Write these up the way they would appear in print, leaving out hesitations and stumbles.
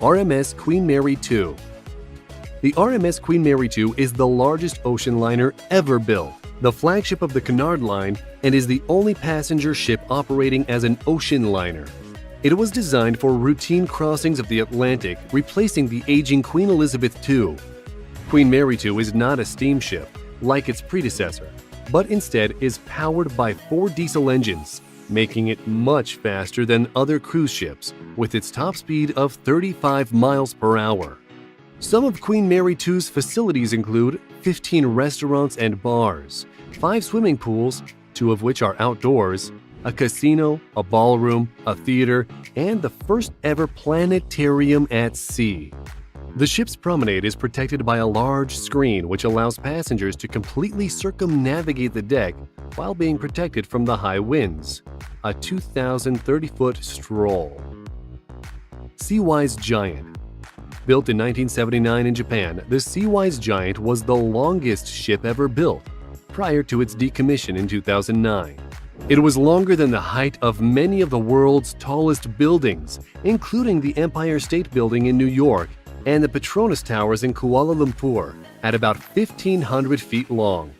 RMS Queen Mary 2. The RMS Queen Mary 2 is the largest ocean liner ever built, the flagship of the Cunard Line, and is the only passenger ship operating as an ocean liner. It was designed for routine crossings of the Atlantic, replacing the aging Queen Elizabeth II. Queen Mary 2 is not a steamship, like its predecessor, but instead is powered by 4 diesel engines, making it much faster than other cruise ships, with its top speed of 35 miles per hour. Some of Queen Mary 2's facilities include 15 restaurants and bars, 5 swimming pools, 2 of which are outdoors, a casino, a ballroom, a theater, and the first ever planetarium at sea. The ship's promenade is protected by a large screen which allows passengers to completely circumnavigate the deck while being protected from the high winds. A 2,030-foot stroll. Seawise Giant. Built in 1979 in Japan, the Seawise Giant was the longest ship ever built, prior to its decommission in 2009. It was longer than the height of many of the world's tallest buildings, including the Empire State Building in New York and the Petronas Towers in Kuala Lumpur, at about 1,500 feet long.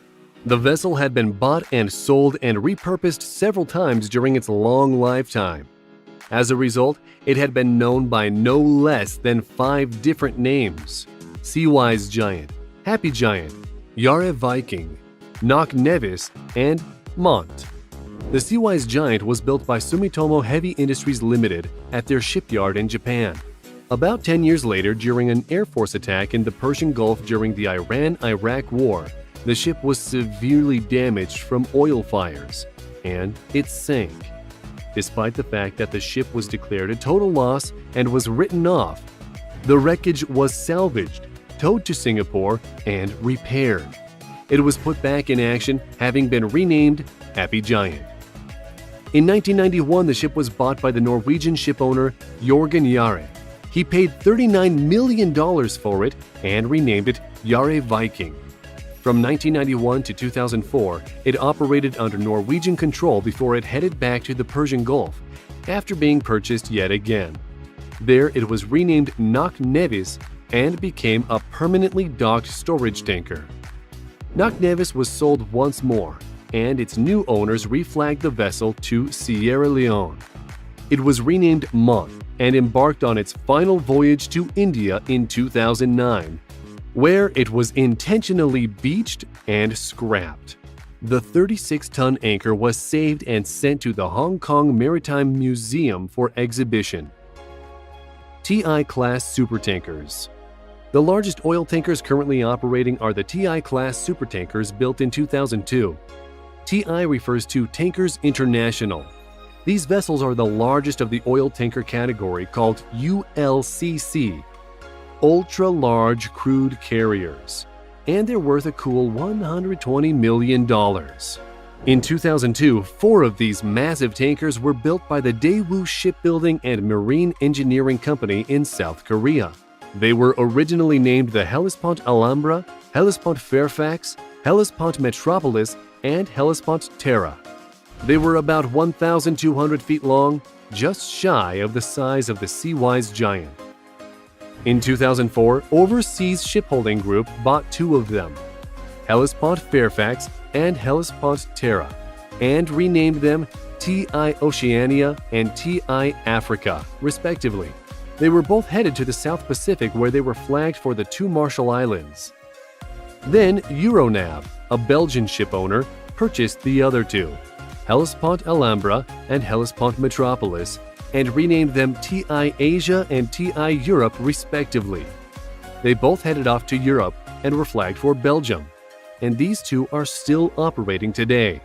The vessel had been bought and sold and repurposed several times during its long lifetime. As a result, it had been known by no less than 5 different names: Seawise Giant, Happy Giant, Yare Viking, Knock Nevis, and Mont. The Seawise Giant was built by Sumitomo Heavy Industries Limited at their shipyard in Japan. About 10 years later, during an Air Force attack in the Persian Gulf during the Iran-Iraq War, the ship was severely damaged from oil fires, and it sank. Despite the fact that the ship was declared a total loss and was written off, the wreckage was salvaged, towed to Singapore, and repaired. It was put back in action, having been renamed Happy Giant. In 1991, the ship was bought by the Norwegian shipowner Jørgen Yare. He paid $39 million for it and renamed it Yare Viking. From 1991 to 2004, it operated under Norwegian control before it headed back to the Persian Gulf, after being purchased yet again. There it was renamed Knock Nevis and became a permanently docked storage tanker. Knock Nevis was sold once more, and its new owners reflagged the vessel to Sierra Leone. It was renamed Mont and embarked on its final voyage to India in 2009, where it was intentionally beached and scrapped. The 36-ton anchor was saved and sent to the Hong Kong Maritime Museum for exhibition. TI-class supertankers. The largest oil tankers currently operating are the TI-class supertankers built in 2002. TI refers to Tankers International. These vessels are the largest of the oil tanker category, called ULCC, ultra-large crude carriers, and they're worth a cool $120 million. In 2002, 4 of these massive tankers were built by the Daewoo Shipbuilding and Marine Engineering Company in South Korea. They were originally named the Hellespont Alhambra, Hellespont Fairfax, Hellespont Metropolis, and Hellespont Terra. They were about 1,200 feet long, just shy of the size of the Seawise Giant. In 2004, Overseas Shipholding Group bought 2 of them, Hellespont Fairfax and Hellespont Terra, and renamed them TI Oceania and TI Africa, respectively. They were both headed to the South Pacific, where they were flagged for the 2 Marshall Islands. Then Euronav, a Belgian shipowner, purchased the other 2, Hellespont Alhambra and Hellespont Metropolis, and renamed them TI Asia and TI Europe, respectively. They both headed off to Europe and were flagged for Belgium, and these 2 are still operating today.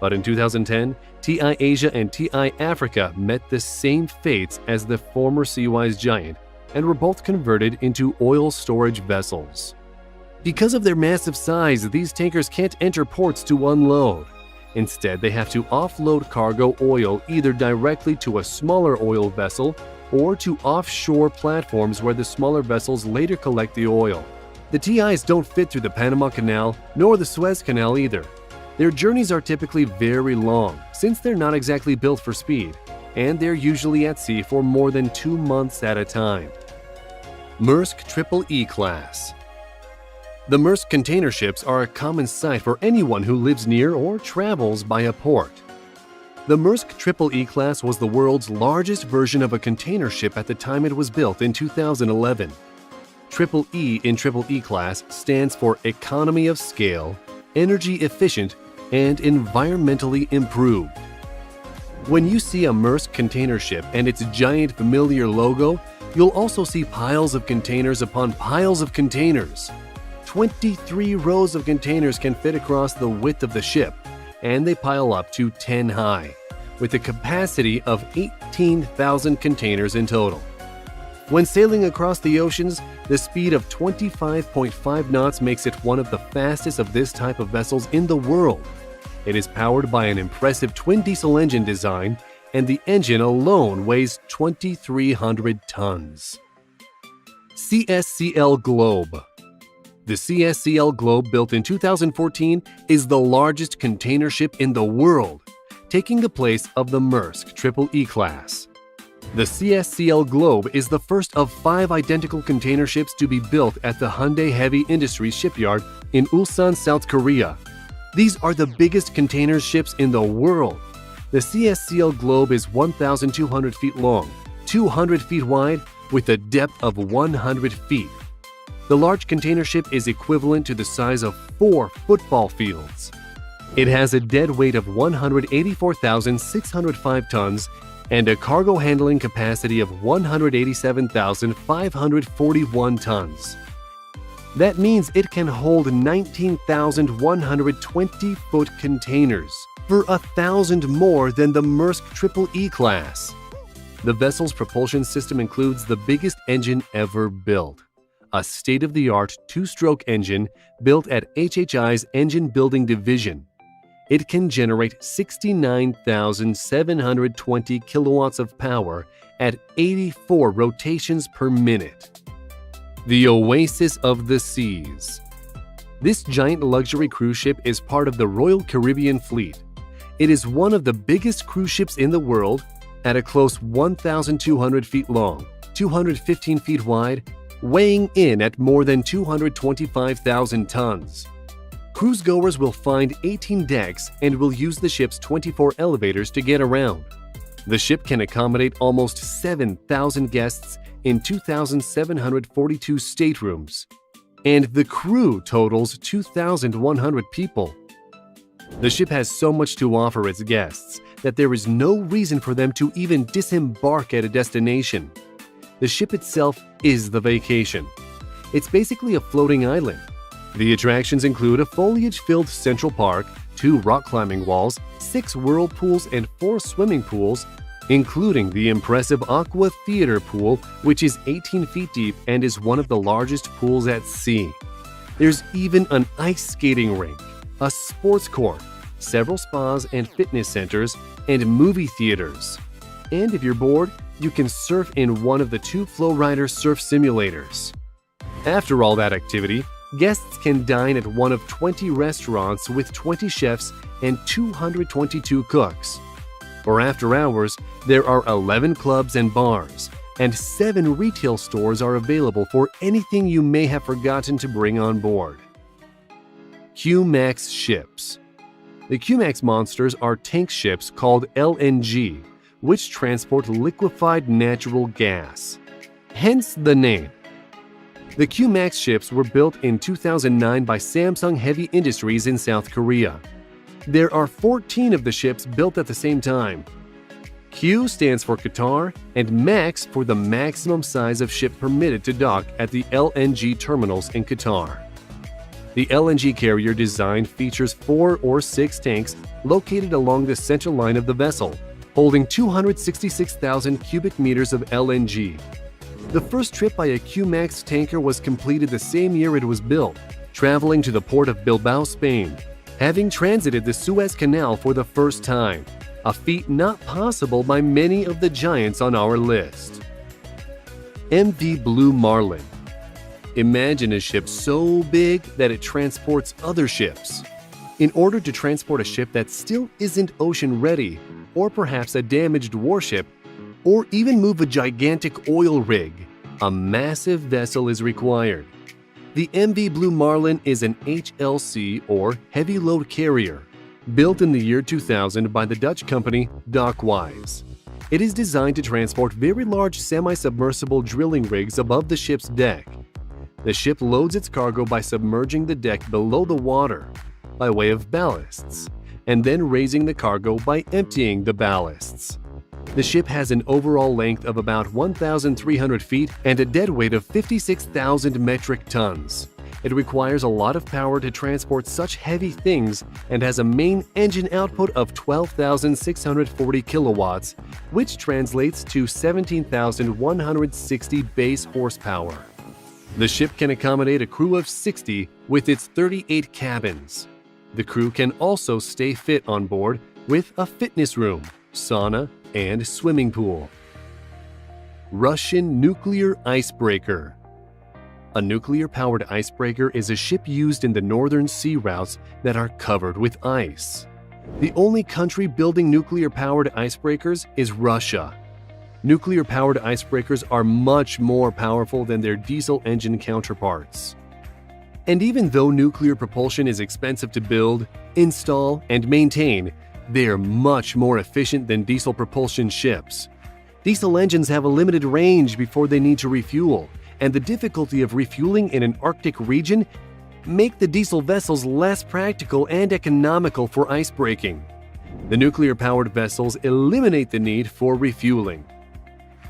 But in 2010, TI Asia and TI Africa met the same fates as the former Seawise Giant and were both converted into oil storage vessels. Because of their massive size, these tankers can't enter ports to unload. Instead, they have to offload cargo oil either directly to a smaller oil vessel or to offshore platforms where the smaller vessels later collect the oil. The TIs don't fit through the Panama Canal nor the Suez Canal either. Their journeys are typically very long, since they're not exactly built for speed, and they're usually at sea for more than 2 months at a time. Merce Triple E Class. The Merce container ships are a common sight for anyone who lives near or travels by a port. The Merce Triple E Class was the world's largest version of a container ship at the time it was built in 2011. Triple E in Triple E Class stands for economy of scale, energy efficient, and environmentally improved. When you see a Merce container ship and its giant familiar logo, you'll also see piles of containers upon piles of containers. 23 rows of containers can fit across the width of the ship, and they pile up to 10 high, with a capacity of 18,000 containers in total. When sailing across the oceans, the speed of 25.5 knots makes it one of the fastest of this type of vessels in the world. It is powered by an impressive twin diesel engine design, and the engine alone weighs 2,300 tons. CSCL Globe. The CSCL Globe, built in 2014, is the largest container ship in the world, taking the place of the Merce Triple E Class. The CSCL Globe is the first of 5 identical container ships to be built at the Hyundai Heavy Industries shipyard in Ulsan, South Korea. These are the biggest container ships in the world. The CSCL Globe is 1,200 feet long, 200 feet wide, with a depth of 100 feet. The large container ship is equivalent to the size of 4 football fields. It has a dead weight of 184,605 tons and a cargo handling capacity of 187,541 tons. That means it can hold 19,120-foot containers, for 1,000 more than the Merce Triple E Class. The vessel's propulsion system includes the biggest engine ever built, a state-of-the-art 2-stroke engine built at HHI's Engine Building Division. It can generate 69,720 kilowatts of power at 84 rotations per minute. The Oasis of the Seas. This giant luxury cruise ship is part of the Royal Caribbean Fleet. It is one of the biggest cruise ships in the world, at a close 1,200 feet long, 215 feet wide, weighing in at more than 225,000 tons. Cruisegoers will find 18 decks and will use the ship's 24 elevators to get around. The ship can accommodate almost 7,000 guests in 2,742 staterooms, and the crew totals 2,100 people. The ship has so much to offer its guests that there is no reason for them to even disembark at a destination. The ship itself is the vacation. It's basically a floating island. The attractions include a foliage-filled Central Park, 2 rock climbing walls, 6 whirlpools, and 4 swimming pools, including the impressive Aqua Theater pool, which is 18 feet deep and is one of the largest pools at sea. There's even an ice skating rink, a sports court, several spas and fitness centers, and movie theaters. And if you're bored, you can surf in one of the 2 Flowrider surf simulators. After all that activity, guests can dine at one of 20 restaurants with 20 chefs and 222 cooks. For after hours, there are 11 clubs and bars, and 7 retail stores are available for anything you may have forgotten to bring on board. QMAX ships. The QMAX monsters are tank ships called LNG, which transport liquefied natural gas. Hence the name. The QMAX ships were built in 2009 by Samsung Heavy Industries in South Korea. There are 14 of the ships built at the same time. Q stands for Qatar, and MAX for the maximum size of ship permitted to dock at the LNG terminals in Qatar. The LNG carrier design features 4 or 6 tanks located along the central line of the vessel, holding 266,000 cubic meters of LNG. The first trip by a QMAX tanker was completed the same year it was built, traveling to the port of Bilbao, Spain, having transited the Suez Canal for the first time, a feat not possible by many of the giants on our list. MV Blue Marlin. Imagine a ship so big that it transports other ships. In order to transport a ship that still isn't ocean-ready, or perhaps a damaged warship, or even move a gigantic oil rig, A massive vessel is required. The MV Blue Marlin is an HLC or heavy load carrier, built in the year 2000 by the Dutch company Seawise. It is designed to transport very large semi-submersible drilling rigs above the ship's deck. The ship loads its cargo by submerging the deck below the water by way of ballasts, and then raising the cargo by emptying the ballasts. The ship has an overall length of about 1,300 feet and a dead weight of 56,000 metric tons. It requires a lot of power to transport such heavy things and has a main engine output of 12,640 kilowatts, which translates to 17,160 base horsepower. The ship can accommodate a crew of 60 with its 38 cabins. The crew can also stay fit on board with a fitness room, sauna, and swimming pool. Russian nuclear icebreaker. A nuclear-powered icebreaker is a ship used in the northern sea routes that are covered with ice. The only country building nuclear-powered icebreakers is Russia. Nuclear-powered icebreakers are much more powerful than their diesel engine counterparts. And even though nuclear propulsion is expensive to build, install, and maintain, they are much more efficient than diesel propulsion ships. Diesel engines have a limited range before they need to refuel, and the difficulty of refueling in an Arctic region make the diesel vessels less practical and economical for icebreaking. The nuclear-powered vessels eliminate the need for refueling.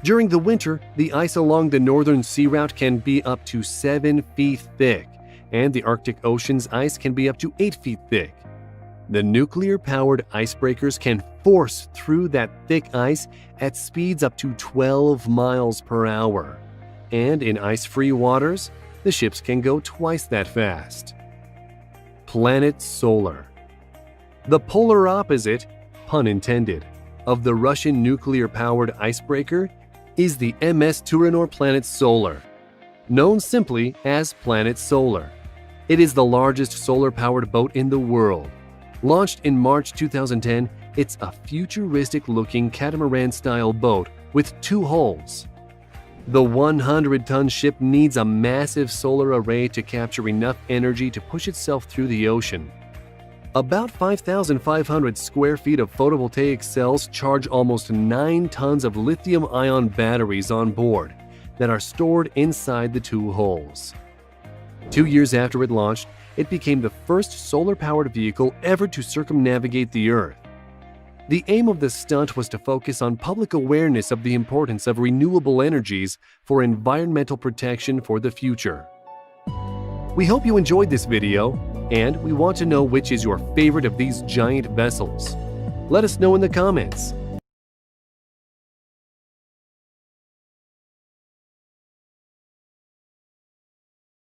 During the winter, the ice along the northern sea route can be up to 7 feet thick, and the Arctic Ocean's ice can be up to 8 feet thick. The nuclear-powered icebreakers can force through that thick ice at speeds up to 12 miles per hour. And in ice-free waters, the ships can go twice that fast. Planet Solar. The polar opposite, pun intended, of the Russian nuclear-powered icebreaker is the MS Turanor Planet Solar, known simply as Planet Solar. It is the largest solar-powered boat in the world. Launched in March 2010, it's a futuristic-looking catamaran-style boat with 2 hulls. The 100-ton ship needs a massive solar array to capture enough energy to push itself through the ocean. About 5,500 square feet of photovoltaic cells charge almost 9 tons of lithium-ion batteries on board that are stored inside the 2 hulls. 2 years after it launched, it became the first solar-powered vehicle ever to circumnavigate the Earth. The aim of the stunt was to focus on public awareness of the importance of renewable energies for environmental protection for the future. We hope you enjoyed this video, and we want to know which is your favorite of these giant vessels. Let us know in the comments.